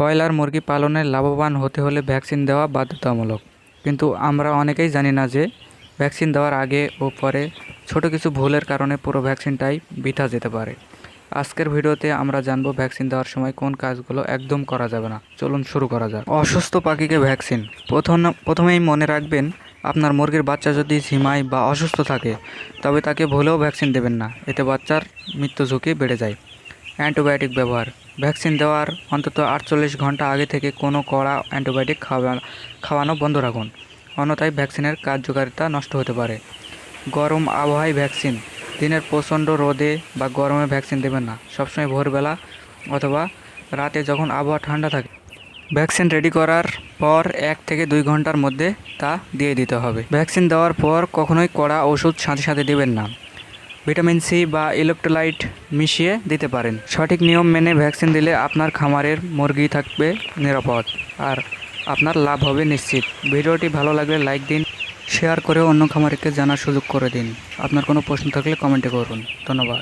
Broiler মুরগি পালনে লাভবান হতে হলে ভ্যাকসিন দেওয়া বাধ্যতামূলক। কিন্তু আমরা অনেকেই জানি না যে ভ্যাকসিন দেওয়ার আগে ও পরে ছোট কিছু ভুলের কারণে পুরো ভ্যাকসিনটাই বৃথা যেতে পারে। আজকের ভিডিওতে আমরা জানবো ভ্যাকসিন দেওয়ার সময় কোন কাজগুলো একদম করা যাবে না। চলুন শুরু করা যাক। অসুস্থ পাখিকে ভ্যাকসিন। প্রথমেই মনে রাখবেন, আপনার মুরগির বাচ্চা যদি ঝিমায় বা অসুস্থ থাকে তবে তাকে ভুলেও ভ্যাকসিন দেবেন না, এতে বাচ্চার মৃত্যু ঝুঁকি বেড়ে যায়। অ্যান্টিবায়োটিক ব্যবহার। ভ্যাকসিন দেওয়ার অন্তত 48 ঘন্টা আগে থেকে কোনো কড়া অ্যান্টিবায়োটিক খাওয়ানো বন্ধ রাখুন, অন্যথায় ভ্যাকসিনের কার্যকারিতা নষ্ট হতে পারে। গরম আবহাওয়ায় ভ্যাকসিন। দিনের প্রচণ্ড রোদে বা গরমে ভ্যাকসিন দেবেন না, সবসময় ভোরবেলা অথবা রাতে যখন আবহাওয়া ঠান্ডা থাকে। ভ্যাকসিন রেডি করার পর 1 থেকে 2 ঘন্টার মধ্যে তা দিয়ে দিতে হবে। ভ্যাকসিন দেওয়ার পর কখনোই কড়া ওষুধ সাথে সাথে দেবেন না। ভিটামিন সি বা ইলেকট্রোলাইট মিশিয়ে দিতে পারেন। সঠিক নিয়ম মেনে ভ্যাকসিন দিলে আপনার খামারের মুরগি থাকবে নিরাপদ আর আপনার লাভ হবে নিশ্চিত। ভিডিওটি ভালো লাগলে লাইক দিন, শেয়ার করে অন্য খামারিকে জানার সুযোগ করে দিন। আপনার কোনো প্রশ্ন থাকলে কমেন্টে করুন। ধন্যবাদ।